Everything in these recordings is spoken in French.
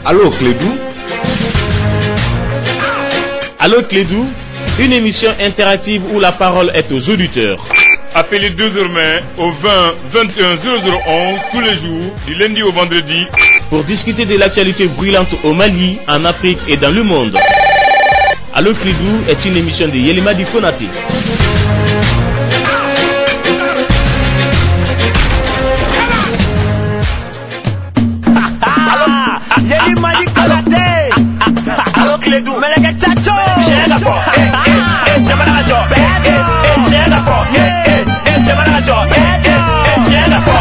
Allô Clédou. Allô Clédou, une émission interactive où la parole est aux auditeurs. Appelez désormais au 20 21 0011 tous les jours, du lundi au vendredi, pour discuter de l'actualité brûlante au Mali, en Afrique et dans le monde. Allô Clédou est une émission de Yelimadi Konaté. Yelimadi Konaté. Allô Clédou, Melega Chacho. Chega fo, Jamana Jo, chega fo, Jamana Jo, chega fo,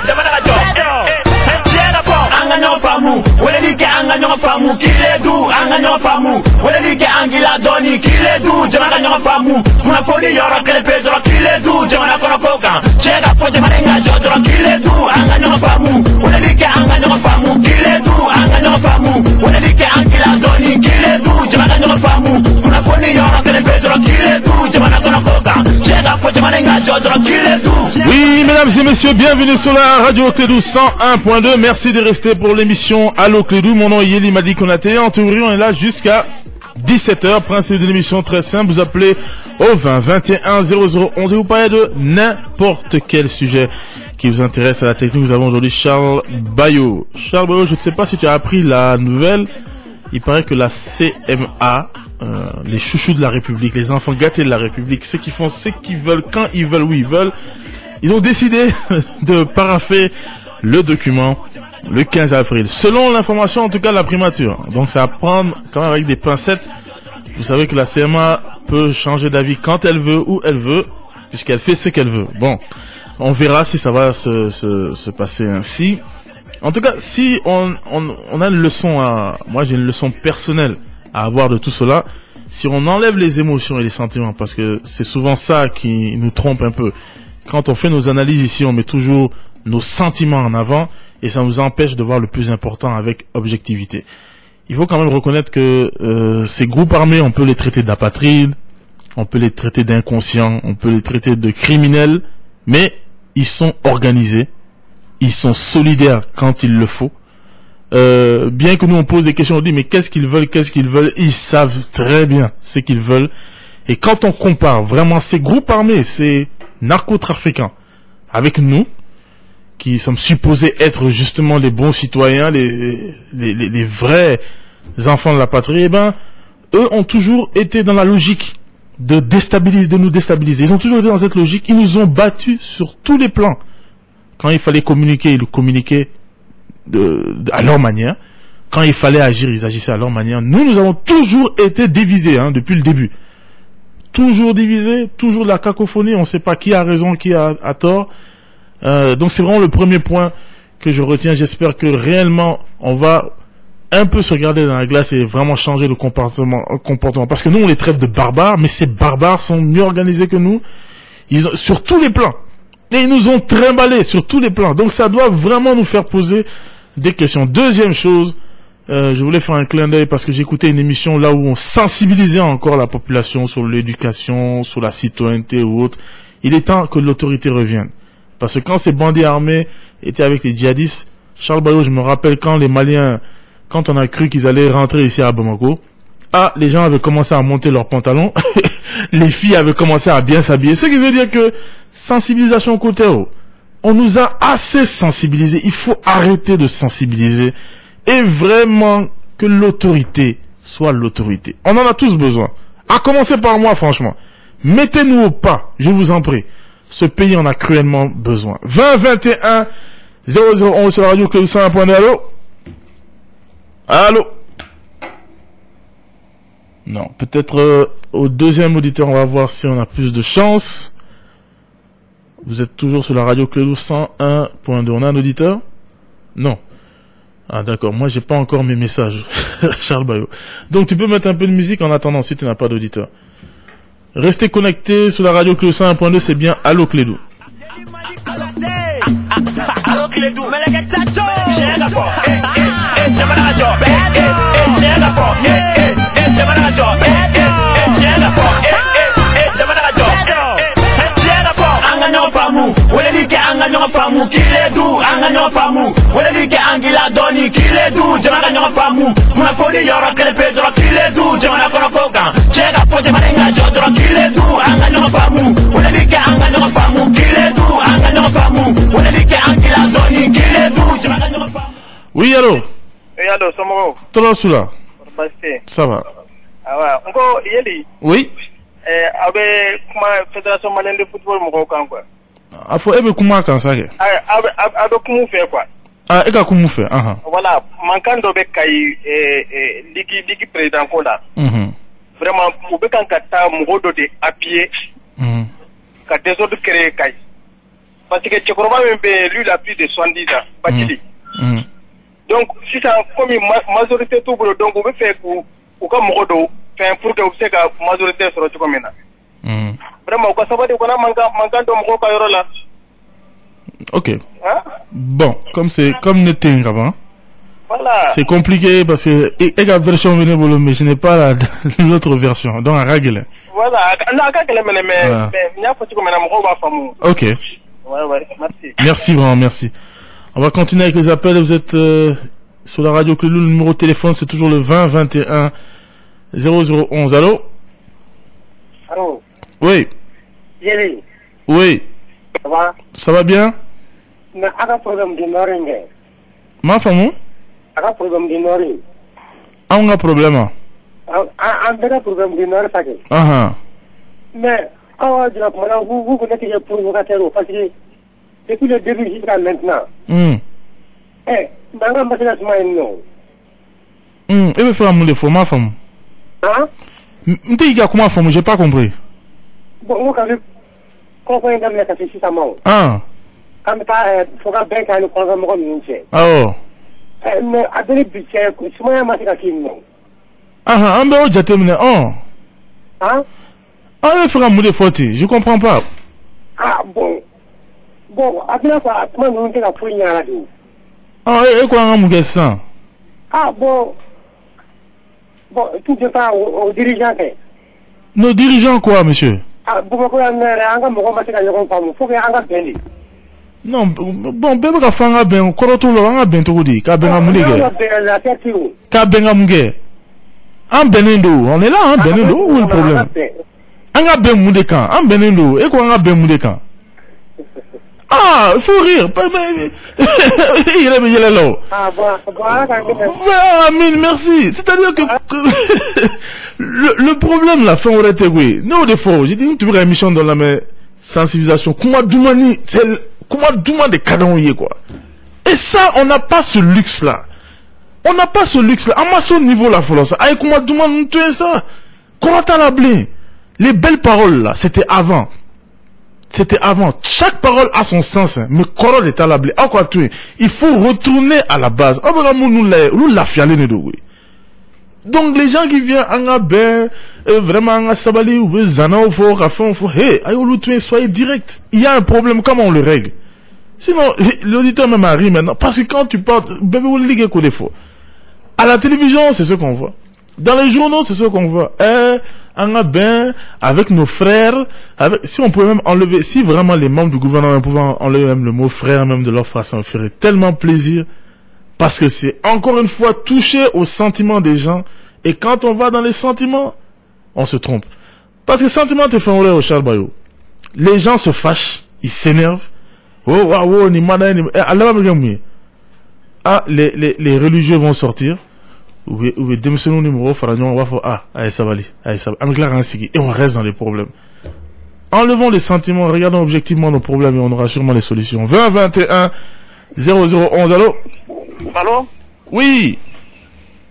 Jamana Jo, chega fo. Anganyo famu, wele like anganyo famu, Kiledu, anganyo famu, wele like angila doni, Kiledu, Jamana nyo famu, kuna foli yoro kele pedro, Kiledu, Jamana kono koka, chega fo Jamana Jo, Kiledu, anganyo famu, wele like anganyo famu, Kiledu, anganyo famu, wele like angila doni, Kiledu, Jamana nyo famu, kuna foli yoro kele pedro, Kiledu, Jamana kono koka, chega fo Jamana Jo, Kiledu. Oui, mesdames et messieurs, bienvenue sur la radio Clédou 101.2. Merci de rester pour l'émission Allô Clédou. Mon nom est Yelimadi Konaté. En théorie, on est là jusqu'à 17h. Principe de l'émission très simple. Vous appelez au 20 21 0011 et vous parlez de n'importe quel sujet qui vous intéresse à la technique. Nous avons aujourd'hui Charles Bayo. Charles Bayo, je ne sais pas si tu as appris la nouvelle. Il paraît que la CMA, les chouchous de la République, les enfants gâtés de la République, ceux qui font ce qu'ils veulent, quand ils veulent, où ils veulent, ils ont décidé de paraffer le document le 15 avril. Selon l'information, en tout cas, de la primature. Donc, ça va prendre quand même avec des pincettes. Vous savez que la CMA peut changer d'avis quand elle veut, où elle veut, puisqu'elle fait ce qu'elle veut. Bon, on verra si ça va se passer ainsi. En tout cas, si on a une leçon moi j'ai une leçon personnelle à avoir de tout cela, si on enlève les émotions et les sentiments, parce que c'est souvent ça qui nous trompe un peu. Quand on fait nos analyses ici, on met toujours nos sentiments en avant et ça nous empêche de voir le plus important avec objectivité. Il faut quand même reconnaître que ces groupes armés, on peut les traiter d'apatrides, on peut les traiter d'inconscients, on peut les traiter de criminels, mais ils sont organisés. Ils sont solidaires quand il le faut. Bien que nous on pose des questions, on dit mais qu'est-ce qu'ils veulent, ils savent très bien ce qu'ils veulent. Et quand on compare vraiment ces groupes armés, ces narcotrafiquants, avec nous, qui sommes supposés être justement les bons citoyens, les vrais enfants de la patrie, eh ben, eux ont toujours été dans la logique de nous déstabiliser. Ils ont toujours été dans cette logique, ils nous ont battus sur tous les plans. Quand il fallait communiquer, ils communiquaient à leur manière. Quand il fallait agir, ils agissaient à leur manière. Nous avons toujours été divisés, depuis le début. Toujours divisés, toujours de la cacophonie. On ne sait pas qui a raison, qui a tort. Donc c'est vraiment le premier point que je retiens. J'espère que réellement, on va un peu se regarder dans la glace et vraiment changer le comportement. Parce que nous, on les traite de barbares, mais ces barbares sont mieux organisés que nous. Ils ont, sur tous les plans. Et ils nous ont trimballés sur tous les plans. Donc ça doit vraiment nous faire poser des questions. Deuxième chose, je voulais faire un clin d'œil parce que j'écoutais une émission là où on sensibilisait encore la population sur l'éducation, sur la citoyenneté ou autre. Il est temps que l'autorité revienne. Parce que quand ces bandits armés étaient avec les djihadistes, Charles Bayo, je me rappelle quand les Maliens, quand on a cru qu'ils allaient rentrer ici à Bamako, les gens avaient commencé à monter leurs pantalons, les filles avaient commencé à bien s'habiller. Ce qui veut dire que sensibilisation côté haut. On nous a assez sensibilisés. Il faut arrêter de sensibiliser et vraiment que l'autorité soit l'autorité. On en a tous besoin. À commencer par moi, franchement. Mettez-nous au pas, je vous en prie. Ce pays en a cruellement besoin. 20 21 0011 sur la radio Clédou 101.2. Allô? Allô? Non, peut-être au deuxième auditeur, on va voir si on a plus de chance. Vous êtes toujours sur la radio Clédou 101.2. On a un auditeur? Non. Ah d'accord, moi j'ai pas encore mes messages. Charles Bayo. Donc tu peux mettre un peu de musique en attendant si tu n'as pas d'auditeur. Restez connectés sur la radio Clédou 101.2, c'est bien Allô Clédou. Allô Clédou, famu, wele like anga nyonga famu, Kiledu anga nyonga famu, wele like angila angila doni kile du jamana nyonga famu kuna foli yoro kele pedro kile du jamana kono koka chega fo jamana nga jodro kile du anga nyonga famu una dike anga nyonga famu kile du anga nyonga famu una dike angila doni kile du jamana nyonga famu. Oui, allô? Oui, allô, Somoro. Tolosula. Ça va? Ah ouais, encore Yeli. Oui. Avec la Fédération malienne de football, mon quoi. Ah, faut aimer comment quand ça? Avec comment faire quoi? Ah, et comment faire? Voilà, manquant de ligue président là. Vraiment, pour que quand tu mon de appuyer, quand des autres créer kai. Parce que Tchekoroma même lui il a plus de 70 ans, pas donc si ça comme une majorité tout donc on veut faire pour comme modo pour que vous savez que majorité sera tout comme ça. Vraiment quoi ça va dire qu'on a manquant de modo ka là. OK. Hein? Bon, comme n'était avant. Voilà. C'est compliqué parce que la version mais je n'ai pas l'autre version. Donc à régler. Voilà, on a qu'à mais il y a pas comme un modo ba famu. OK. Ouais, merci. Merci vraiment, merci. On va continuer avec les appels. Vous êtes sur la radio Clélou. Le numéro de téléphone, c'est toujours le 20 21 0011. Allô? Allô? Oui. Yéli. Oui. Ça va? Ça va bien? Mais à un problème de Noring. Ma femme? À un problème de Noring. On a un problème. Un vrai problème de Noring, ça que. Mais, quand on dit que vous connaissez les provocateurs, parce que depuis le début jusqu'à maintenant. Dans la matière il veut faire un moule de faux, ma femme. Hein? Comment femme, j'ai pas compris. Bon, moi, quand je comprends que je suis ici, ça m'a. Quand il faut bien qu'il y ait un programme comme ça. Mais à donner du budget, je suis un matin qui non. Un peu au terminé. Hein? Il veut faire un moule de faux, je comprends pas. Ah, bon. Bon, après quoi, comment nous on a pris une radio? Et quoi, on a ça? Ah, bon. Bon, tout dépend aux dirigeants. Nos dirigeants, quoi, monsieur? Ah, bon, on a faut que on a béni. Non, bon, bébé, quand on a ben, on a ben, tout dit, quand ben, on on est là, hein, Benendo, où est le problème? On a ben, Moudekan, en Benendo, et quoi, on a ben, Moudekan? Ah, il faut rire. Il est là. Ah, bon, merci. C'est-à-dire que le problème, la fin, aurait été, oui. Non, des fois, j'ai dit, tu veux une émission dans la sensibilisation. Comment demande, comment demande des cadeaux, quoi. Et ça, on n'a pas ce luxe-là. On n'a pas ce luxe-là. À ma son niveau, la folie, ça. Aïe, comment demande, tu es ça? Comment t'as la blé? Les belles paroles, là, c'était avant. C'était avant. Chaque parole a son sens, hein. Mais Korol est à la blé. Ah, quoi, tu es? Il faut retourner à la base. Ah, nous la fialé, oui. Donc, les gens qui viennent, vraiment, en sabali, ou zana, ou faut, rafon, faut, hey, aïe, soyez direct. Il y a un problème, comment on le règle? Sinon, l'auditeur même arrive maintenant. Parce que quand tu parles, bébé, ou ligue, quoi, des fois. À la télévision, c'est ce qu'on voit. Dans les journaux, c'est ce qu'on voit. Avec nos frères, si on pouvait même enlever, si vraiment les membres du gouvernement pouvaient enlever même le mot frère, même de leur frère, ça me ferait tellement plaisir. Parce que c'est encore une fois toucher aux sentiments des gens. Et quand on va dans les sentiments, on se trompe. Parce que sentiments te font au Charbayo. Les gens se fâchent, ils s'énervent. Les religieux vont sortir. Oui, démissionnons numéro, ça va aller, et on reste dans les problèmes. Enlevons les sentiments, regardons objectivement nos problèmes et on aura sûrement les solutions. 20 21 0011, allô? Allô? Oui.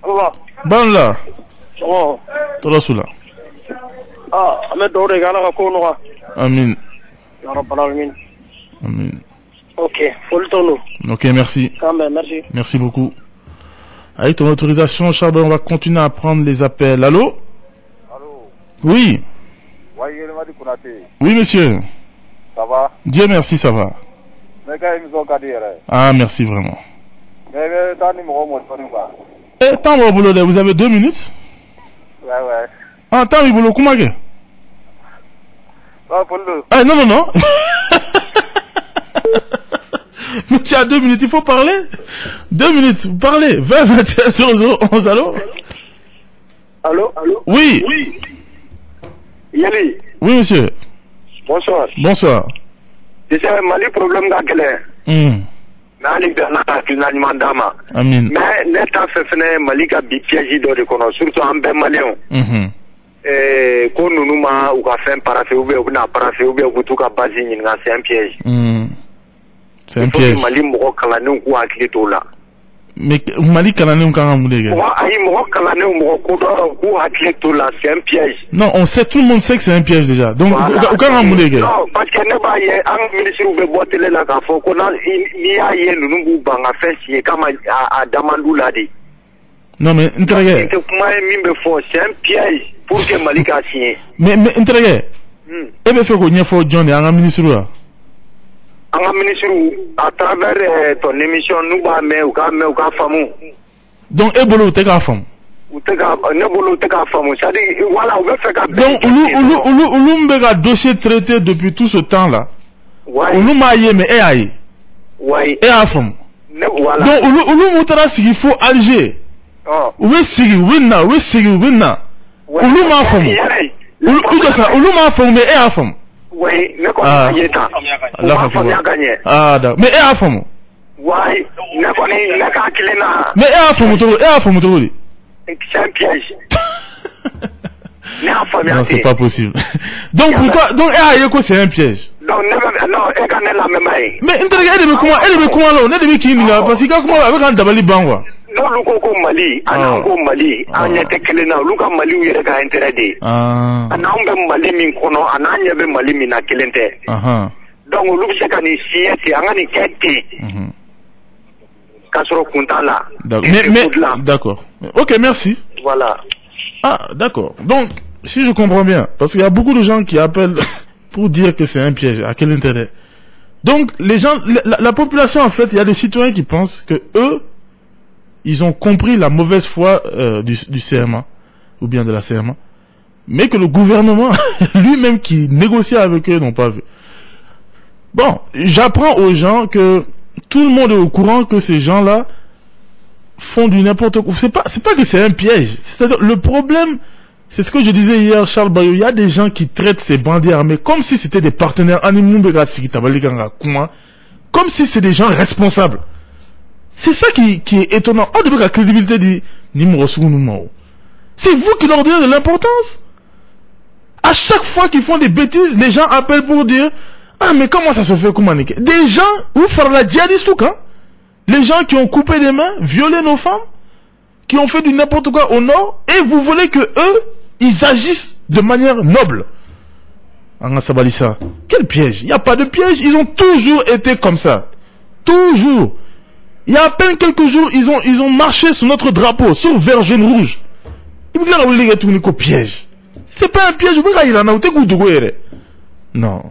Allô? Bon là. Oh. Tola soula. Ah, Ahmed Daoud Gana Konoa. Amin. Ya Rabbal Alamin. Amin. Ok, faut le tourner. Ok, merci. Quand même, merci. Merci beaucoup. Avec ton autorisation, Charles, on va continuer à prendre les appels. Allô? Allô? Oui. Oui, monsieur. Ça va? Dieu merci, ça va. Ah, merci vraiment. Eh, tant au boulot, vous avez 2 minutes? Ouais, ouais. Ah, tant au boulot, comment que? Ah, non. Mais tu as 2 minutes, il faut parler. 2 minutes, vous parlez. 20 21 0011, allô? Allô? Oui. Yali. Oui, monsieur. Bonsoir. Bonsoir. Je sais, Mali problème dans quel est? Nani Bernard Kilnani Dama. Amin. Mais n'étant fait Malika Bipiaji de reconnaître, surtout en ben malien. Qu'on nous m'a ou qu'a fait parafé ou bien parafé ou bien tout cas basé, c'est un piège. C'est un piège. Mali Moko Kalanou ou Akito là. Mais Mali Kalanou Karamoulega. Aïe Moko Kalanou ou Akito là, c'est un piège. Non, on sait, tout le monde sait que c'est un piège déjà. Donc, au Karamoulega. Non, parce que n'est pas un ministre ou bien boîte là, qu'on a, il y a nous banga fait si comme à Damandou l'a dit. Non, mais intérêt. C'est un piège pour que Malika signe. Mais intérêt. Et bien, fait qu'on y a fait John et un ministre là. Un ministre, à travers ton émission, nous va mais ou ka famu. Donc, Ebolo, t'es qu'à femme. Ou t'es qu'à, Nebolo, t'es qu'à famu. C'est-à-dire, voilà, on va faire qu'à. Donc, Oulou dossier traité depuis tout ce temps-là. Ouais. Oulou maïe, mais aïe. Ouais. Et à femme. Voilà. Donc, Oulou moutara s'il faut Alger. Oh. Oui, Sigi, winna. Oulou ma femme. Oulou ma femme, mais et à femme. Oui, mais comment il est là? Ah, d'accord. Mais et à femme. Ouais. Mais et à femme, c'est un piège. Non, c'est pas possible. Donc, pour toi, donc, c'est un piège. Non, elle gagne la même. Mais, elle est comment là, on est des qui parce que comment, avec un dabali bangwa. Non, Luko Mali, Mali, Agnete Kelena, Luka Mali, où il y a intérêt. Ah. Anambe Mali Minkono, Ananya Mali Mina Kelente. Donc, Luka ici, c'est Angani Kete. Kasoro Kuntala. Mais, d'accord. Ok, merci. Voilà. Ah, d'accord. Donc, si je comprends bien, parce qu'il y a beaucoup de gens qui appellent pour dire que c'est un piège, à quel intérêt? Donc, les gens, la population, en fait, il y a des citoyens qui pensent que eux, ils ont compris la mauvaise foi du CMA, ou bien de la CMA, mais que le gouvernement, lui-même qui négocie avec eux, n'ont pas vu. Bon, j'apprends aux gens que tout le monde est au courant que ces gens-là font du n'importe quoi. C'est pas que c'est un piège. C'est-à-dire, le problème, c'est ce que je disais hier, Charles Bayou, il y a des gens qui traitent ces bandits armés comme si c'était des partenaires, comme si c'est des gens responsables. C'est ça qui est étonnant. On devrait la crédibilité dit c'est vous qui leur donnez de l'importance. À chaque fois qu'ils font des bêtises, les gens appellent pour dire ah mais comment ça se fait Koumanike? Des gens ou faire la djihadiste ou quand? Les gens qui ont coupé des mains, violé nos femmes, qui ont fait du n'importe quoi au nord, et vous voulez que eux, ils agissent de manière noble. Anga Sabalissa, quel piège? Il n'y a pas de piège, ils ont toujours été comme ça. Toujours. Il y a à peine quelques jours, ils ont marché sur notre drapeau, sur vert, jaune, rouge. Piège. C'est pas un piège, non.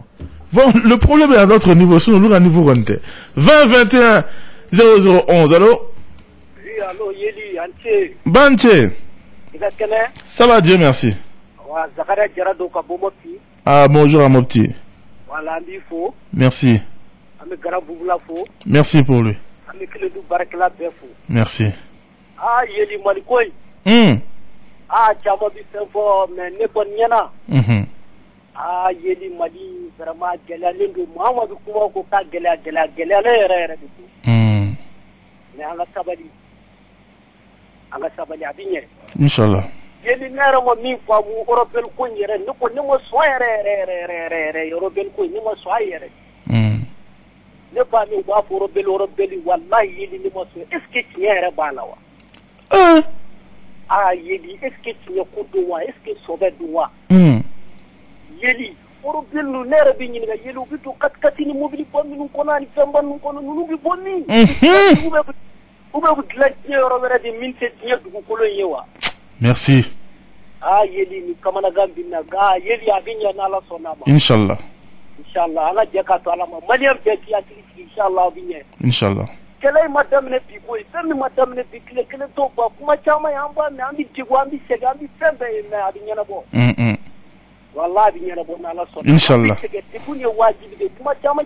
Bon, le problème est à notre niveau, sinon nous, à niveau 20, 21, 0011, allô? Oui, allô, Yeli, Anche. Banche. Ça va, Dieu merci. Ah, bonjour à mon petit. Merci. Merci pour lui. Merci. Ah, Yeli, Malikoy. Ah, Chama Bissefo, mais Neponiana. Ah, Yeli, Mali, vraiment, Galalingo, Maman, Kouaka, Gala, mais à la Sabali, à Vigné. Inch'Allah. Yeli, Nera, mi, kwa mu, Europel Kunyere, Nuko, Nemo Soire, Europel Kuny, Nemo Soire. Ne pas nous voir pour Europel, Wallahi, Yeli, Nemo Soire. Est-ce que tu es Balawa? Ah, Yeli, est-ce que tu es Koudoua? Est-ce que Sauvet Doua? Yeli, Europel, nous n'era Vigné, Yeli, Vito, Katini, mobile, nous connaissons, nous connaissons, nous bonni. Merci. Ah, Yeli, Kamana Gambina, Yeli, Avinia, Nala Sonama. Inch'Allah. Inch'Allah, Allah Jakato Alama, Maliam Peti, Inch'Allah, Vigné. Inch'Allah. Quelle est madame ne pico, c'est madame ne pique, quelle est ton pas, Kumachama, Yamba, Nambi, Tigwambi, Segambi, Sembe, Avignabo. wallahi bi ñana bo na la so Inshallah. dibun ya wajibi de kuma chama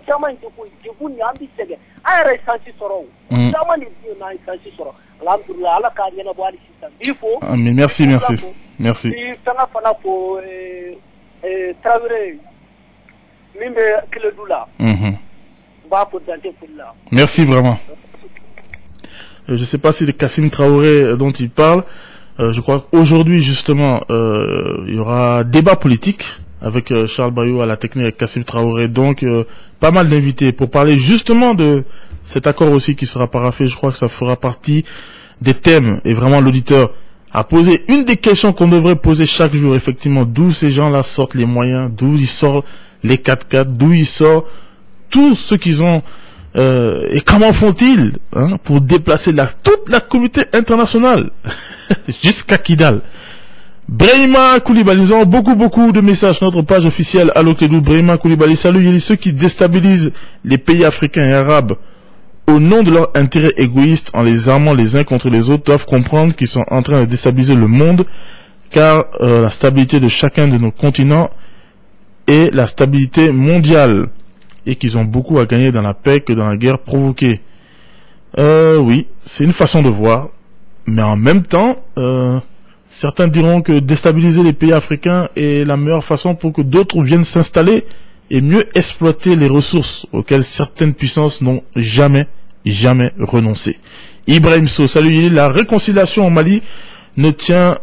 ko dibun ya ambi sege ayre sansi soro chama ni na sansi soro alhamdulillah ala ka ñana bo ali system bifo amin merci merci bi fanga fana ko Traoré mimbe kile dula ba ko dante fulla merci vraiment. Je sais pas si le Kassim Traoré dont il parle. Je crois qu'aujourd'hui, justement, il y aura débat politique avec Charles Bayou à la technique avec Kassim Traoré. Donc, pas mal d'invités pour parler justement de cet accord aussi qui sera paraphé. Je crois que ça fera partie des thèmes. Et vraiment, l'auditeur a posé une des questions qu'on devrait poser chaque jour. Effectivement, d'où ces gens-là sortent les moyens, d'où ils sortent les 4x4, d'où ils sortent tout ce qu'ils ont. Et comment font-ils pour déplacer toute la communauté internationale jusqu'à Kidal? Brahima Koulibaly, nous avons beaucoup de messages sur notre page officielle Allo Clédou. Brahima Koulibaly, salut. Il y a ceux qui déstabilisent les pays africains et arabes au nom de leur intérêt égoïste en les armant les uns contre les autres doivent comprendre qu'ils sont en train de déstabiliser le monde, car la stabilité de chacun de nos continents est la stabilité mondiale. Et qu'ils ont beaucoup à gagner dans la paix que dans la guerre provoquée. Oui, c'est une façon de voir. Mais en même temps, certains diront que déstabiliser les pays africains est la meilleure façon pour que d'autres viennent s'installer et mieux exploiter les ressources auxquelles certaines puissances n'ont jamais renoncé. Ibrahim So, salut. La réconciliation au Mali nous tient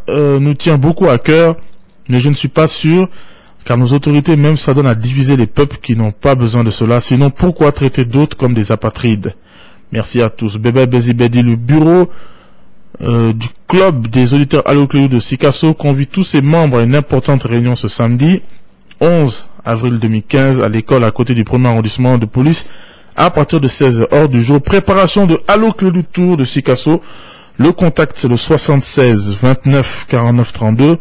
beaucoup à cœur, mais je ne suis pas sûr. Car nos autorités même s'adonnent à diviser les peuples qui n'ont pas besoin de cela. Sinon, pourquoi traiter d'autres comme des apatrides? Merci à tous. Bébé Bézibedi, le bureau du club des auditeurs Allo Clédou de Sikasso convie tous ses membres à une importante réunion ce samedi 11 avril 2015 à l'école à côté du premier arrondissement de police à partir de 16h heure du jour. Préparation de Allo Clédou Tour de Sikasso. Le contact c'est le 76 29 49 32.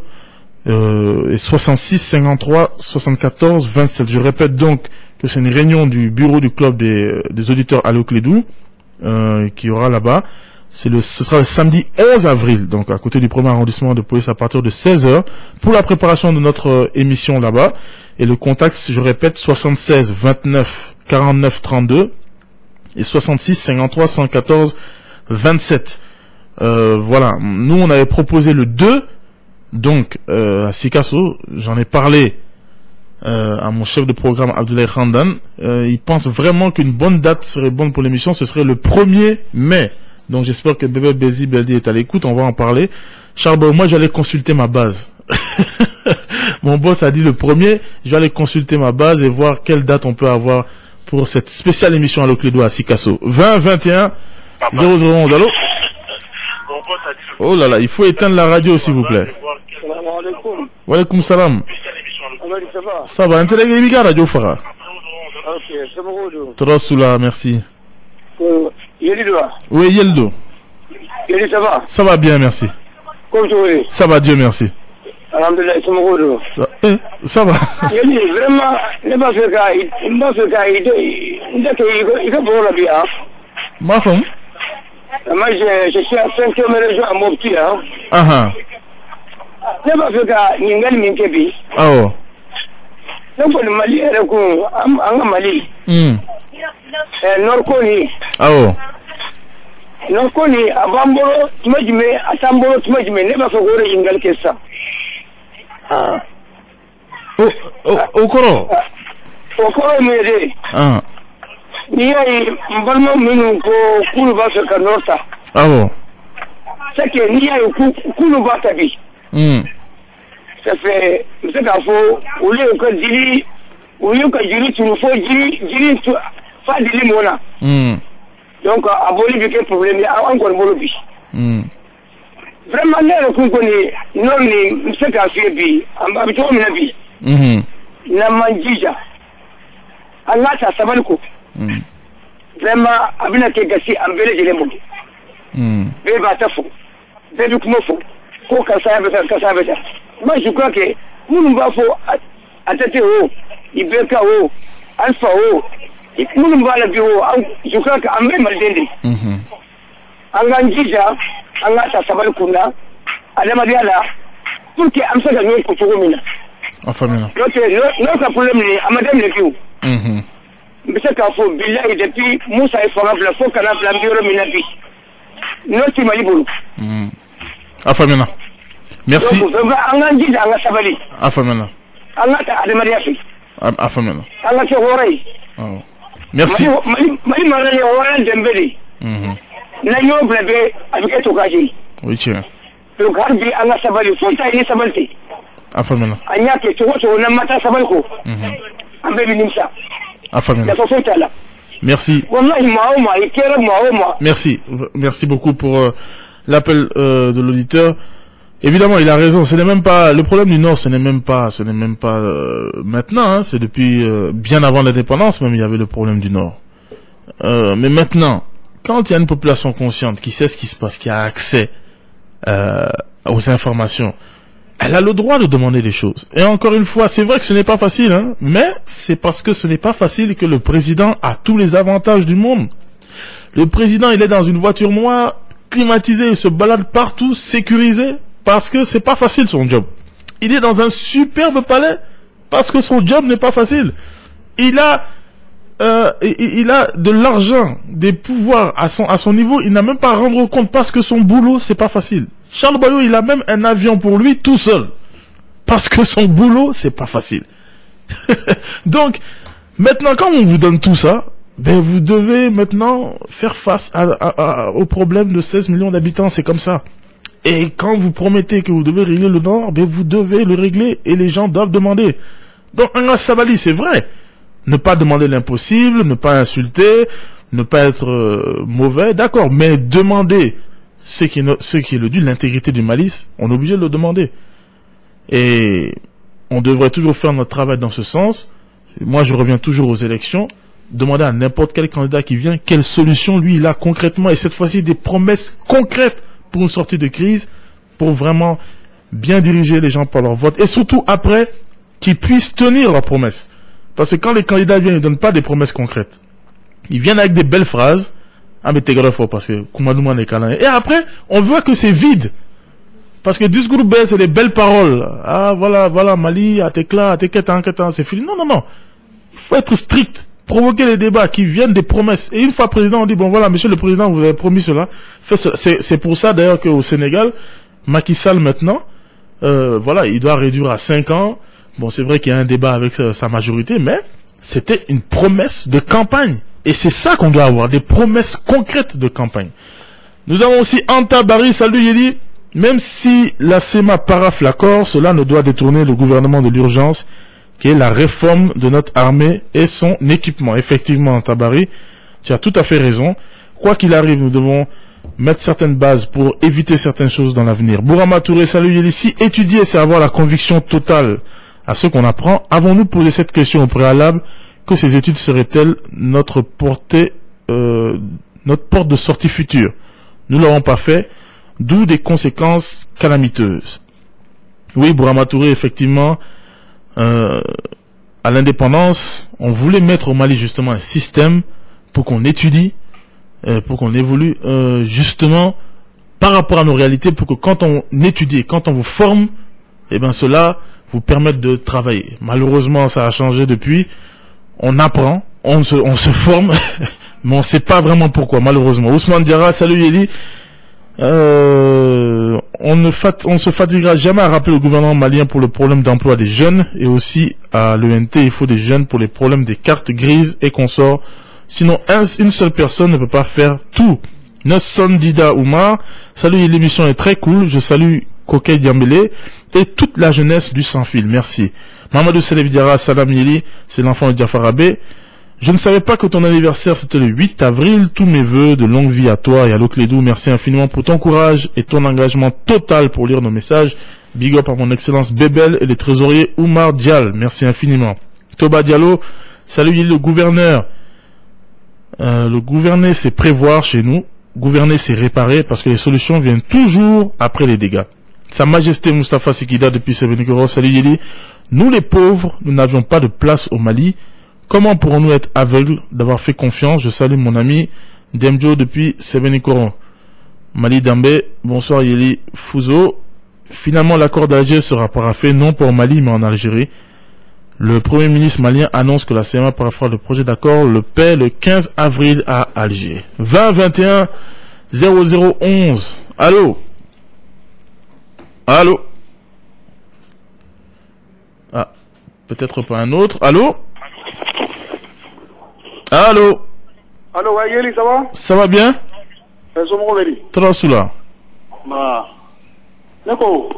Et 66 53 74 27. Je répète donc que c'est une réunion du bureau du club des auditeurs Allo Clédou qui aura là-bas. Ce sera le samedi 11 avril, donc à côté du premier arrondissement de police à partir de 16h pour la préparation de notre émission là-bas. Et le contact, je répète, 76 29 49 32 et 66 53 114 27. Voilà. Nous, on avait proposé le 2. Donc, à Sikasso, j'en ai parlé à mon chef de programme Abdoulaye Khandan. Il pense vraiment qu'une bonne date serait bonne pour l'émission. Ce serait le 1er mai. Donc, j'espère que Bébé Bézi Beldi est à l'écoute. On va en parler. Charles, moi, j'allais consulter ma base. Mon boss a dit le 1er. Je vais aller consulter ma base et voir quelle date on peut avoir pour cette spéciale émission Allo Clédou à Sikasso. 20 21 0011. Allô? Oh là là, il faut éteindre la radio, s'il vous plaît. Wa alaikum salam. Ça va, intérêt Biga radio Fara. Ok, c'est bon. Trosoula, merci. Yeldo. Oui, Yeldo. Yeldo, ça va? Ça va bien, merci. Comment tu vas? Ça va, Dieu merci. Alhamdulillah, c'est bon. Ça va. Yeldo, vraiment, ne pas faire ça, il faut pour la vie, hein. Ma femme? Moi, je suis à 5e région à Mopti, hein. Ah ne pas faire ça, Ningal Minkebi. ah. Oh. Donc, le Mali, en Mali. Norkoni. Ah oh. Norkoni, à Bamboro, tu m'as dit, à Samboro, tu m'as dit, ne pas faire Ningal Kessa. Ah. Au Koro. Au Koro, mais. Ah. Ni ay mbalma minu ko kulu ba se kanorta. Ah bon. C'est que ni ay kulu ba tabi. Ça fait c'est qu'à faut au lieu que jiri tu faut jiri tu fa dili mona. Donc à Bolivie quel problème encore Bolivie. Vraiment ne ko ni non ni c'est qu'à faire bi amba bi to mi nabi. Na manjija. Allah ta sabalko. Vraiment abina ke gasi ambele jele mo be ba ta fo be du kuma fo ko ka sa be moi je crois que nous va fo atete o ibeka o alpha o nous va la bi o je crois que ambe maldende anga njija anga ta sabal kuna adama diala pour que amsa ga no ko to mina Afamina. Notre problème est à madame le Kiou. Mais c'est qu'à faux, Billahi depuis Moussa et Faraf, la faux canap, la bureau Minabi. Notre Malibou. Afamina. Merci. Afamina. Afamina. Merci. Oui, tiens. Afamina. Afamina. Merci. Merci. Merci beaucoup pour l'appel de l'auditeur. Évidemment, il a raison. Ce n'est même pas le problème du Nord. Ce n'est même pas maintenant. Hein, c'est depuis bien avant l'indépendance même il y avait le problème du Nord. Mais maintenant, quand il y a une population consciente qui sait ce qui se passe, qui a accès aux informations, elle a le droit de demander des choses. Et encore une fois, c'est vrai que ce n'est pas facile, hein, mais c'est parce que ce n'est pas facile que le président a tous les avantages du monde. Le président, il est dans une voiture noire, climatisée, il se balade partout, sécurisé, parce que c'est pas facile son job. Il est dans un superbe palais, parce que son job n'est pas facile. Il a de l'argent, des pouvoirs à son niveau, il n'a même pas à rendre compte parce que son boulot, c'est pas facile. Charles Bayo, il a même un avion pour lui tout seul. Parce que son boulot, c'est pas facile. Donc, maintenant, quand on vous donne tout ça, ben, vous devez maintenant faire face au problème de 16 millions d'habitants, c'est comme ça. Et quand vous promettez que vous devez régler le Nord, ben, vous devez le régler et les gens doivent demander. Donc, Anga Sabali, c'est vrai. Ne pas demander l'impossible, ne pas insulter, ne pas être mauvais, d'accord, mais demander ce qui est le dû, l'intégrité du Mali, on est obligé de le demander. Et on devrait toujours faire notre travail dans ce sens. Moi, je reviens toujours aux élections, demander à n'importe quel candidat qui vient quelle solution lui il a concrètement, et cette fois-ci des promesses concrètes pour une sortie de crise, pour vraiment bien diriger les gens par leur vote, et surtout après, qu'ils puissent tenir leurs promesses. Parce que quand les candidats viennent, ils ne donnent pas des promesses concrètes. Ils viennent avec des belles phrases. Ah, mais t'es grave parce que Koumadouma n'est qu'un. Et après, on voit que c'est vide. Parce que discours B, c'est des belles paroles. Ah, voilà, Mali, à tes clas, à tes quêtans, c'est fini. Non. Faut être strict. Provoquer les débats qui viennent des promesses. Et une fois président, on dit, bon voilà, monsieur le président, vous avez promis cela. C'est pour ça d'ailleurs qu'au Sénégal, Macky Sall maintenant, il doit réduire à 5 ans. Bon, c'est vrai qu'il y a un débat avec sa majorité, mais c'était une promesse de campagne. Et c'est ça qu'on doit avoir, des promesses concrètes de campagne. Nous avons aussi Anta Barry, salut Yeli. Même si la SEMA parafle l'accord, cela ne doit détourner le gouvernement de l'urgence, qui est la réforme de notre armée et son équipement. Effectivement, Anta Barry, tu as tout à fait raison. Quoi qu'il arrive, nous devons mettre certaines bases pour éviter certaines choses dans l'avenir. Bourama Touré, salut Yeli. Si étudier, c'est avoir la conviction totale à ce qu'on apprend, avons-nous posé cette question au préalable, que ces études seraient-elles notre porte de sortie future? Nous l'avons pas fait, d'où des conséquences calamiteuses. Oui, Bourama Touré, effectivement, à l'indépendance, on voulait mettre au Mali justement un système pour qu'on étudie, pour qu'on évolue justement par rapport à nos réalités, pour que quand on étudie, quand on vous forme, eh ben cela vous permettre de travailler. Malheureusement, ça a changé depuis. On apprend, on se forme, mais on sait pas vraiment pourquoi, malheureusement. Ousmane Diarra, salut Yeli. On ne se fatiguera jamais à rappeler au gouvernement malien pour le problème d'emploi des jeunes, et aussi à l'ENT, il faut des jeunes pour les problèmes des cartes grises et consorts. Sinon, une seule personne ne peut pas faire tout. Nelson Dida Oumar, salut, l'émission est très cool, je salue Kokei Diambélé et toute la jeunesse du sans-fil, merci. Mamadou Selebi Diarra, salam Yeli, c'est l'enfant de Diafar Abbé. Je ne savais pas que ton anniversaire c'était le 8 avril, tous mes vœux de longue vie à toi et à l'Oclédou, merci infiniment pour ton courage et ton engagement total pour lire nos messages. Big up à mon excellence Bébel et les trésoriers Oumar Dial, merci infiniment. Toba Diallo, salut Yeli, le gouverneur. Le gouverner c'est prévoir chez nous, gouverner c'est réparer parce que les solutions viennent toujours après les dégâts. Sa Majesté Moustapha Sikida depuis Sebenikoro, salut Yeli. Nous les pauvres, nous n'avions pas de place au Mali. Comment pourrons-nous être aveugles d'avoir fait confiance? Je salue mon ami Demjo depuis Sebenikoro. Mali Dambé, bonsoir Yeli Fouzo. finalement l'accord d'Alger sera paraphé non pas au Mali mais en Algérie. Le Premier ministre malien annonce que la CMA paraphera le projet d'accord le 15 avril à Alger. 20 21 0011. Allô? Allô? Ah, peut-être pas un autre. Allô? Allô? Allô, Yeli, ça va? Ça va bien? Transula. Neko.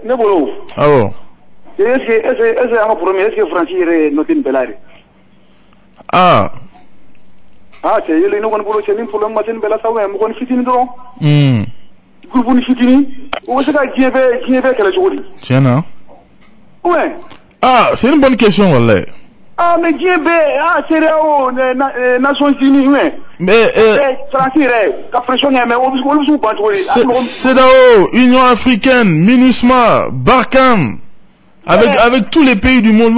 Nebolo. Ah bon. Est-ce un premier, est-ce que Francis est noté une belle. Ah. Ah, c'est Yeli, nous, on peut le pour le matin, belle, ça va, on va fitini dedans. Groupe ni fitini. Où est-ce qu'il y avait quel jour? Tiens, non? Ouais. Ah, c'est une bonne question, Wallah. Ah, mais Djébé, ah, c'est les Nations Unies, ouais. Mais, c'est là-haut, Union Africaine, MINUSMA, Barkhane, avec tous les pays du monde,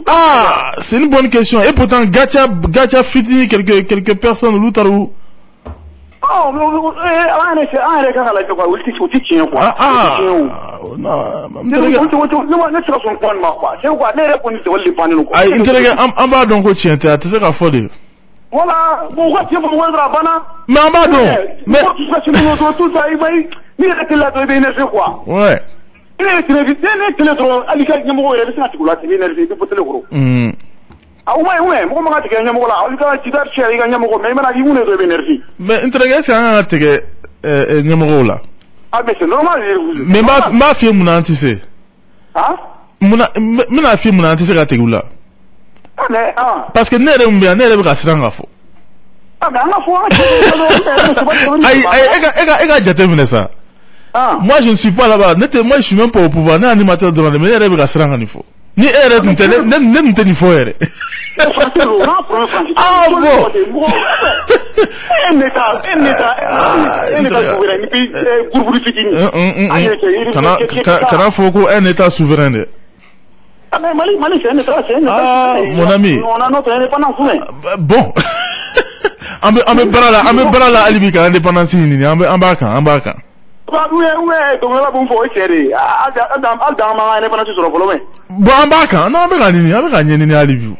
ah, c'est une bonne question. Et pourtant, Gacha fitini quelques personnes, l'outarou. Oh, mais c'est normal. Mais ma fille mon anticé. Ah? Mon fille mon anticé la tegula. Parce que nere brasiranga fo. Ah mais on ça. Moi je ne suis pas là-bas. Moi je suis même pas au pouvoir. Ni animateur de la mais nere brasiranga ni fo. Ni ere n'teni fo ere. Ah bon. Kana foko un état souverain. Ah mon ami. On a notre indépendance. Bon. Ame brala alibika indépendance ni ambaka. Donc là bon faut essayer. Bon ambaka non mais ni alibi.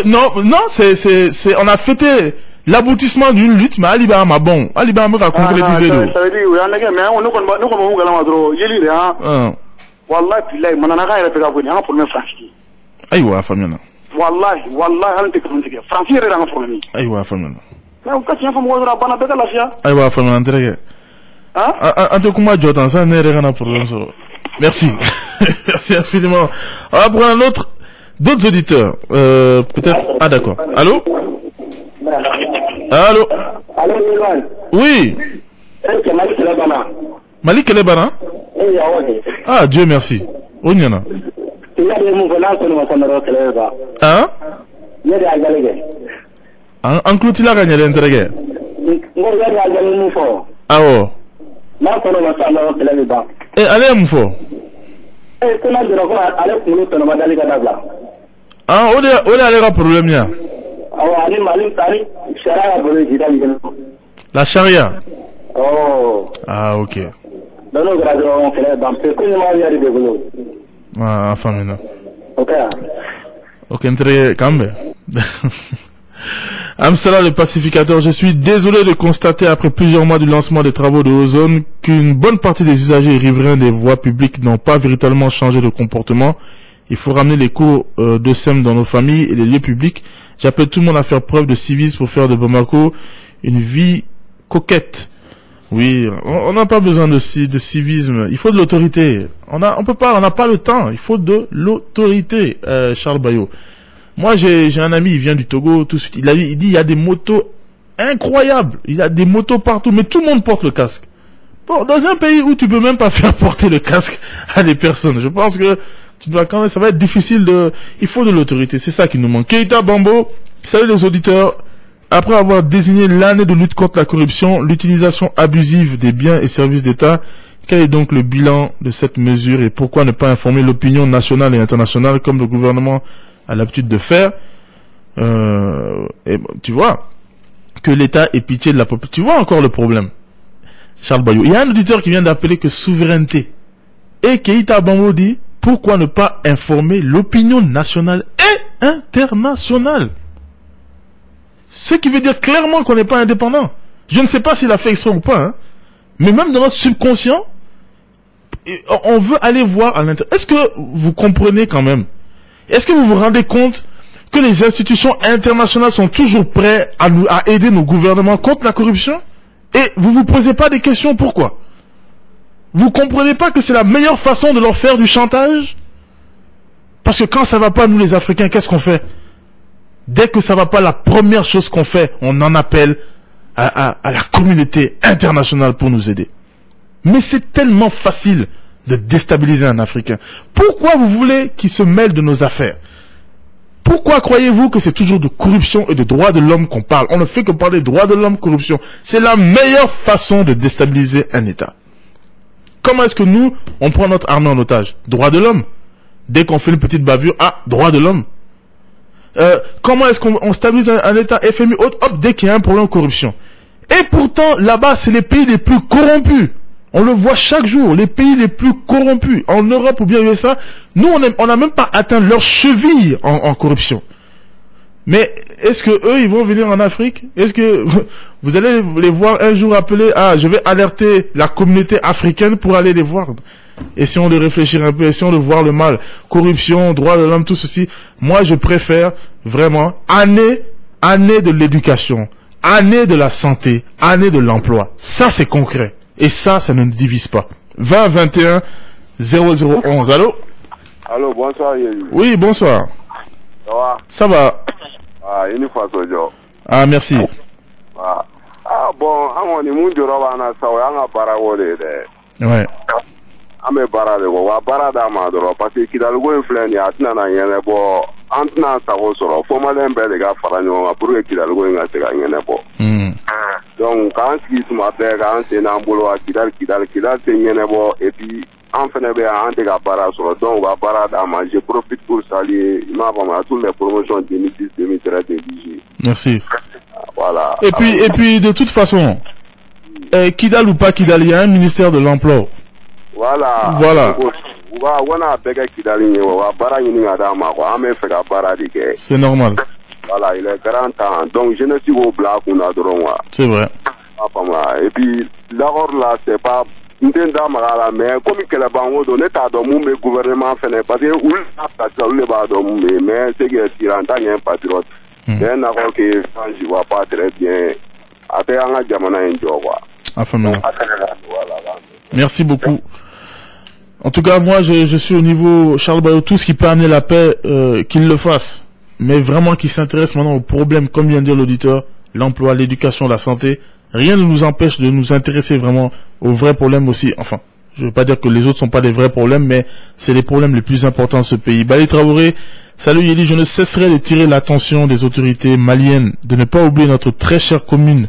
Non, c'est on a fêté l'aboutissement d'une lutte, mais Aliba m'a bon. Aliba m'a concrétisé. Ça veut dire, mais on nous Wallah, billahi, manana ka yɛrɛ bɛ ka bɔ nin an ka problème Fransi. Ayiwa, faamuya. Wallahi, an tɛ kalon tigɛ. Fransi yɛrɛ de an ka problème. Ayiwa, faamuya. Mais u ka tiɲɛ fɔ mɔgɔw dɔrɔn a banna bɛɛ ka lafiya. Ayiwa, faamuya, an terikɛ. An tɛ kuma jɔ tan, ça ne yɛrɛ kana problème sɔrɔ. Merci. Merci infiniment. On va prendre d'autres auditeurs. Peut-être. Ah, d'accord. Allô? Allô? Allô, oui. Malik Kelebana? Ah, Dieu merci. Onyana. Hein? En clôture la gagne l'intérêt. Ah oh. Eh, allez m'fo. Ah, on est allé problème là. La charia. Oh. Ah, ok. Ah, famille. Ok, très calme. Amsala le pacificateur, je suis désolé de constater après plusieurs mois du lancement des travaux de Ozone qu'une bonne partie des usagers et riverains des voies publiques n'ont pas véritablement changé de comportement. Il faut ramener les cours de SEM dans nos familles et les lieux publics. J'appelle tout le monde à faire preuve de civisme pour faire de Bamako une vie coquette. Oui, on n'a pas besoin de civisme. Il faut de l'autorité. On n'a pas le temps. Il faut de l'autorité, Charles Bayo. Moi, j'ai un ami, il vient du Togo, tout de suite. Il dit, il y a des motos incroyables. Il y a des motos partout, mais tout le monde porte le casque. Bon, dans un pays où tu peux même pas faire porter le casque à des personnes, je pense que ça va être difficile il faut de l'autorité. C'est ça qui nous manque. Keita Bambo, salut les auditeurs. Après avoir désigné l'année de lutte contre la corruption, l'utilisation abusive des biens et services d'État, quel est donc le bilan de cette mesure et pourquoi ne pas informer l'opinion nationale et internationale comme le gouvernement a l'habitude de faire? tu vois, que l'État ait pitié de la population. Tu vois encore le problème, Charles Bayou. Il y a un auditeur qui vient d'appeler que souveraineté. Et Keïta Bambo dit, pourquoi ne pas informer l'opinion nationale et internationale? Ce qui veut dire clairement qu'on n'est pas indépendant. Je ne sais pas s'il a fait exprès ou pas, hein. Mais même dans notre subconscient, on veut aller voir à l'intérieur. Est-ce que vous comprenez quand même? Est-ce que vous vous rendez compte que les institutions internationales sont toujours prêtes à aider nos gouvernements contre la corruption? Et vous vous posez pas des questions pourquoi? Vous comprenez pas que c'est la meilleure façon de leur faire du chantage? Parce que quand ça va pas, nous les Africains, qu'est-ce qu'on fait? Dès que ça va pas, la première chose qu'on fait, on en appelle à la communauté internationale pour nous aider. Mais c'est tellement facile de déstabiliser un Africain. Pourquoi vous voulez qu'il se mêle de nos affaires? Pourquoi croyez-vous que c'est toujours de corruption et de droits de l'homme qu'on parle? On ne fait que parler de droits de l'homme, corruption. C'est la meilleure façon de déstabiliser un État. Comment est-ce que nous, on prend notre armée en otage? Droits de l'homme. Dès qu'on fait une petite bavure, droits de l'homme. Comment est-ce qu'on stabilise un État FMI hop, dès qu'il y a un problème de corruption? Et pourtant, là-bas, c'est les pays les plus corrompus. On le voit chaque jour, les pays les plus corrompus, en Europe ou bien USA, nous, on n'a même pas atteint leur cheville en corruption. Mais est-ce que eux, ils vont venir en Afrique? Est-ce que vous allez les voir un jour appeler, je vais alerter la communauté africaine pour aller les voir? Essayons de réfléchir un peu, essayons de voir le mal. Corruption, droits de l'homme, tout ceci. Moi, je préfère vraiment année de l'éducation, année de la santé, année de l'emploi. Ça, c'est concret. Et ça ne nous divise pas. 20 21 0011. Allô? Allô, bonsoir, Yéli. Oui, bonsoir. Ça va? Ça va. Une fois Sojo. Merci. Bon, on est moun joroba na sawa nga barawole de. Ouais. Ame barade ko wa barada ma doro parce que kidalgo influen ya tina na yene bo antna sawo soro fo malen be de ga faranyo ma pour que kidalgo nga se ga yene bo. Donc quand ce qui m'a fait quand c'est na bolo a kidal c'est yene bo et puis en fait be en te ga bara soro donc wa barada ma je profite pour saluer ma vraiment toutes les promotions 2010 2013 2018. Merci. Voilà. Et puis de toute façon Kidal ou pas Kidal, il y a un ministère de l'emploi. Voilà. C'est normal. Voilà, il est grand temps. Donc, je ne suis pas au black ou n'a droit. C'est vrai. Et puis, d'abord là, c'est pas. Mais comme il y a un gouvernement, parce que mais c'est que c'est un patriote. Mais je ne vois pas très bien. Merci beaucoup. En tout cas, moi, je suis au niveau Charles Bayou, tout ce qui peut amener la paix, qu'il le fasse. Mais vraiment qu'il s'intéresse maintenant aux problèmes, comme vient de dire l'auditeur, l'emploi, l'éducation, la santé. Rien ne nous empêche de nous intéresser vraiment aux vrais problèmes aussi. Enfin, je veux pas dire que les autres sont pas des vrais problèmes, mais c'est les problèmes les plus importants de ce pays. Bali Traoré, salut Yéli, je ne cesserai de tirer l'attention des autorités maliennes de ne pas oublier notre très chère commune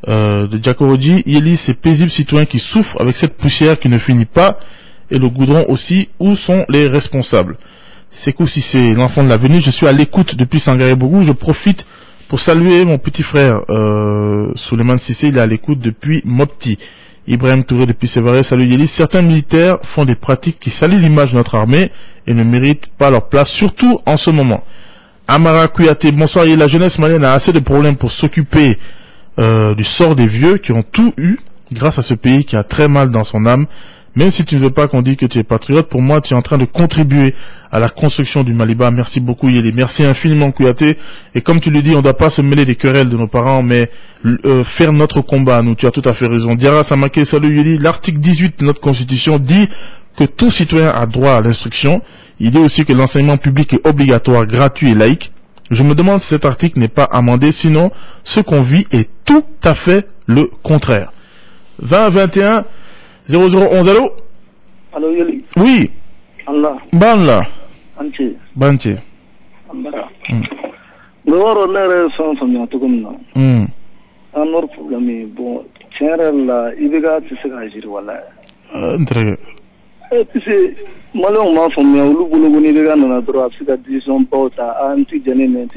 de Djakoroji. Yéli, ces paisibles citoyens qui souffrent avec cette poussière qui ne finit pas, et le goudron aussi. Où sont les responsables? C'est cool si c'est l'enfant de l'avenir. Je suis à l'écoute depuis Sangaré-Bougou. Je profite pour saluer mon petit frère Souleymane Sissé, il est à l'écoute depuis Mopti. Ibrahim Touré depuis Sévaré, salut Yéli. Certains militaires font des pratiques qui salissent l'image de notre armée et ne méritent pas leur place, surtout en ce moment. Amara Kouyaté, bonsoir Yéli. La jeunesse malienne a assez de problèmes pour s'occuper du sort des vieux qui ont tout eu grâce à ce pays qui a très mal dans son âme. Même si tu ne veux pas qu'on dise que tu es patriote, pour moi, tu es en train de contribuer à la construction du Maliba. Merci beaucoup, Yéli. Merci infiniment, Kouyaté. Et comme tu le dis, on ne doit pas se mêler des querelles de nos parents, mais faire notre combat à nous. Tu as tout à fait raison. Diara Samake, salut Yéli. L'article 18 de notre Constitution dit que tout citoyen a droit à l'instruction. Il dit aussi que l'enseignement public est obligatoire, gratuit et laïque. Je me demande si cet article n'est pas amendé, sinon ce qu'on vit est tout à fait le contraire. 20-21 0011, allô? Allô, Yéli. Oui. Allah. Banla. Anchi. Banchi. Ambara. Goro nere son somya tukumna. Anor problème bon. Tiens la ibiga tisiga jiri wala. Entre. c'est malon m'a fami olu bolo ni de na droit Africa décision bota anti jenene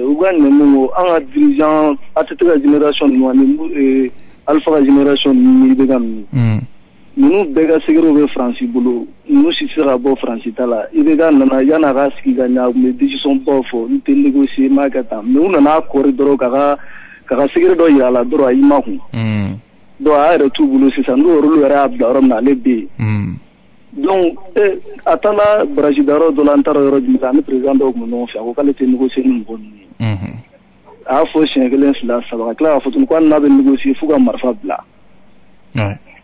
Ouganda mo en dirigeant à toute la génération ni alpha génération ni de gam nous bega segero be France bolo nous si sera bo France tala ibega na yana raski ganya me décision bofo ni te négocier magata mais on na corridor kaka segero do yala droit imaku do a tout bolo c'est ça nous rolo era abdarom na lebe donc atala brajidaro do lantaro ro dimani président do mo fi ko kale te négocier ni bonni a fo chengelen la sabaka kla fo tun ko na be négocier fuga marfa bla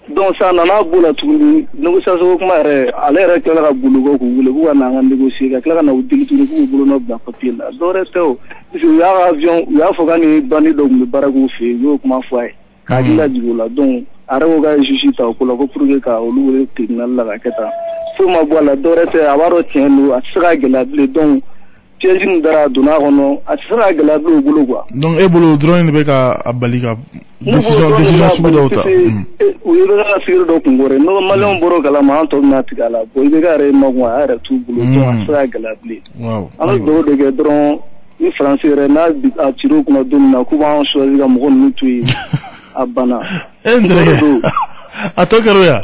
donc ça nana bula tuni négociation ko mare ale re kala ka bulu ko wule ko na nga négocier ka kala na udili tuni ko bulu no bla papier la do resto ya avion ya fo gani bani do mu baragu fe yo ko ma foi ka dila digula donc arago ga juji ta ko la ko pour que ka olu le tribunal la keta fo ma bola do rete awaro tienu asra gela ble donc tienjin dara duna kono asra gela ble bulu quoi donc e bulu drone be ka abalika décision sous l'autre oui le ga sir do ngore no malon boro kala ma to na tigala boy be ga re ma ko ara tu bulu to asra gela ble wow alors do de ga drone ni français re na a tiro ko do na ko ba on choisir ga mo no tu abana endre atokaroya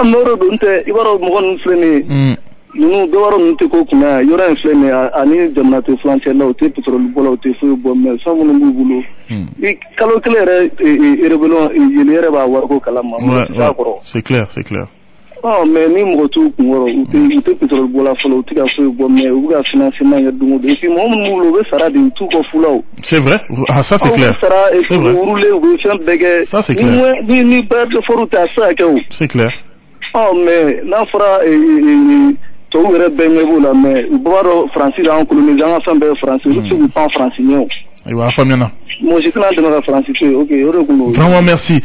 moro dunte ibaro mo gon fleni nous devons nous couper. Il y aura un flemme à ni de notre flancher là au thé pétrole bola au thé feu bon mais sans mon boulot. Et quand le clair est révélant il y aura voir ko kalama. C'est clair, c'est clair. Oh mais ni mo tout ngoro au thé pétrole bola folo au thé feu bon mais ou ga financement ya dungo et puis mon boulot sera de tout ko fulao. C'est vrai. Ah ça c'est clair. C'est vrai. Ça c'est clair. Ni pas de foruta ça que. C'est clair. Oh mais la fera to were benyevo la mais boro français en colonisé en ensemble français je suis pas français non et wa famiana moi j'étais dans la français OK vraiment merci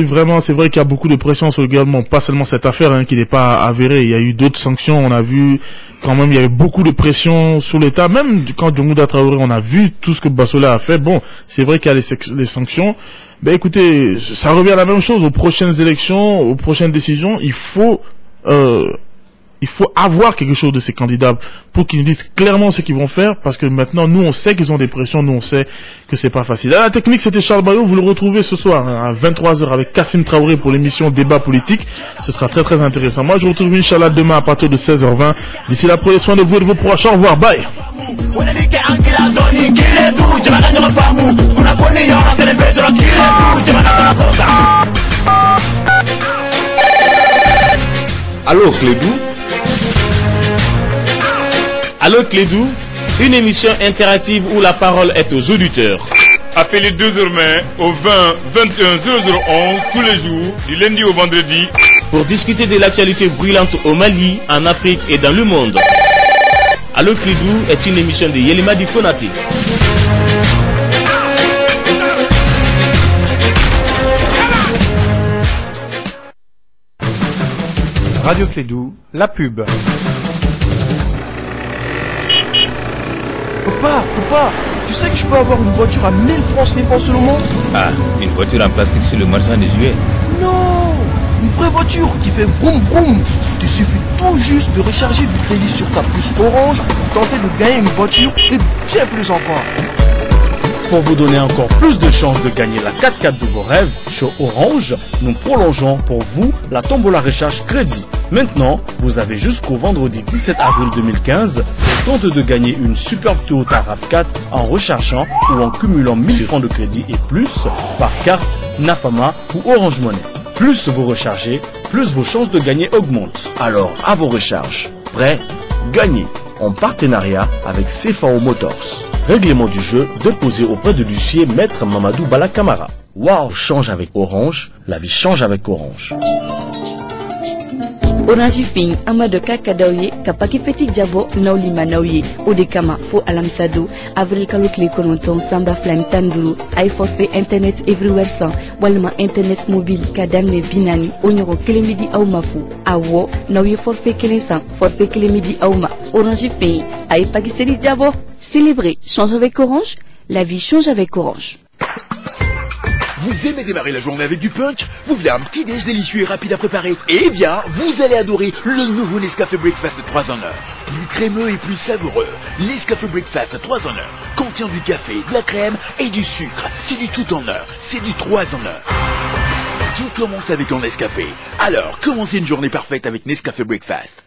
vraiment c'est vrai qu'il y a beaucoup de pression sur le gouvernement pas seulement cette affaire qui n'est pas avérée il y a eu d'autres sanctions on a vu quand même il y avait beaucoup de pression sur l'État même quand Djongouda Traoré on a vu tout ce que Bassola a fait bon c'est vrai qu'il y a les sanctions ben écoutez ça revient à la même chose aux prochaines élections aux prochaines décisions il faut avoir quelque chose de ces candidats pour qu'ils nous disent clairement ce qu'ils vont faire parce que maintenant nous on sait qu'ils ont des pressions, nous on sait que c'est pas facile. À la technique c'était Charles Bayot, vous le retrouvez ce soir à 23h avec Kassim Traoré pour l'émission Débat politique. Ce sera très très intéressant. Moi je vous retrouve Inch'Allah demain à partir de 16h20. D'ici là prenez soin de vous et de vos proches. Au revoir, bye. Allô Clédou. Allô Clédou, une émission interactive où la parole est aux auditeurs. Appelez désormais au 20 21 0011 tous les jours, du lundi au vendredi, pour discuter de l'actualité brûlante au Mali, en Afrique et dans le monde. Allô Clédou est une émission de Yelimadi Konati. Radio Clédou, la pub. Papa, tu sais que je peux avoir une voiture à 1000 francs CFA seulement? Ah, une voiture en plastique sur le marchand des jouets? Non, une vraie voiture qui fait vroom vroom. Il suffit tout juste de recharger du crédit sur ta puce Orange pour tenter de gagner une voiture et bien plus encore. Pour vous donner encore plus de chances de gagner la 4x4 de vos rêves, chez Orange, nous prolongeons pour vous la tombola recharge crédit. Maintenant, vous avez jusqu'au vendredi 17 avril 2015 pour tenter de gagner une superbe Toyota RAV4 en rechargeant ou en cumulant 1000 francs de crédit et plus par carte, Nafama ou Orange Money. Plus vous rechargez, plus vos chances de gagner augmentent. Alors, à vos recharges. Prêt? Gagnez en partenariat avec CFAO Motors. Règlement du jeu déposé auprès de l'huissier Maître Mamadou Balakamara. Wow, change avec Orange, la vie change avec Orange. Orange Fin, Amado Kakadaoye, Kapaki Petit Diabo, Nauli Manaoye, Odekama, Fo Alamsado, Avril Kalokle Kononton, Samba Flan Tanduru, iForfait Internet Everywhere sans, Walma Internet Mobile, Kadamne Binani, Onyoro Kelemidi Aoumafu, Awo, Naoye Forfait Kelensan, Forfait Kelemidi Aouma, Orange Fin, Aïpaki Seri Diabo, célébrez, change avec Orange, la vie change avec Orange. Vous aimez démarrer la journée avec du punch? Vous voulez un petit déj délicieux et rapide à préparer? Eh bien, vous allez adorer le nouveau Nescafé Breakfast 3 en 1. Plus crémeux et plus savoureux. Nescafé Breakfast 3 en 1 contient du café, de la crème et du sucre. C'est du tout en 1, c'est du 3 en 1. Tout commence avec un Nescafé. Alors, commencez une journée parfaite avec Nescafé Breakfast.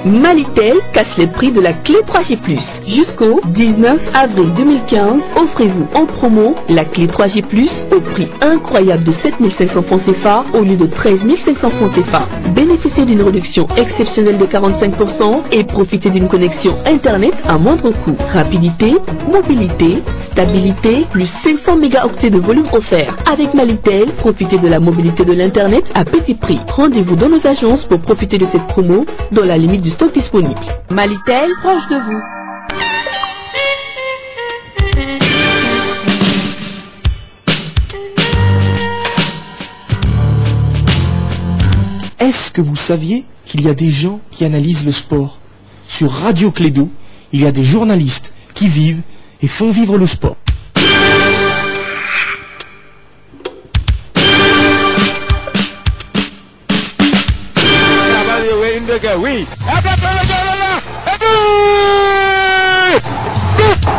Malitel casse les prix de la clé 3G+. Jusqu'au 19 avril 2015, offrez-vous en promo la clé 3G+, au prix incroyable de 7 500 francs CFA au lieu de 13 500 francs CFA. Bénéficiez d'une réduction exceptionnelle de 45% et profitez d'une connexion Internet à moindre coût. Rapidité, mobilité, stabilité, plus 500 mégaoctets de volume offert. Avec Malitel, profitez de la mobilité de l'Internet à petit prix. Rendez-vous dans nos agences pour profiter de cette promo dans la limite du stock disponible. Malitel, proche de vous. Est-ce que vous saviez qu'il y a des gens qui analysent le sport? Sur Radio Clédou, il y a des journalistes qui vivent et font vivre le sport.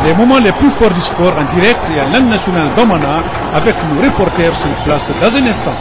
Les moments les plus forts du sport en direct, c'est à l'Anne nationale Bamana avec nos reporters sur place dans un instant.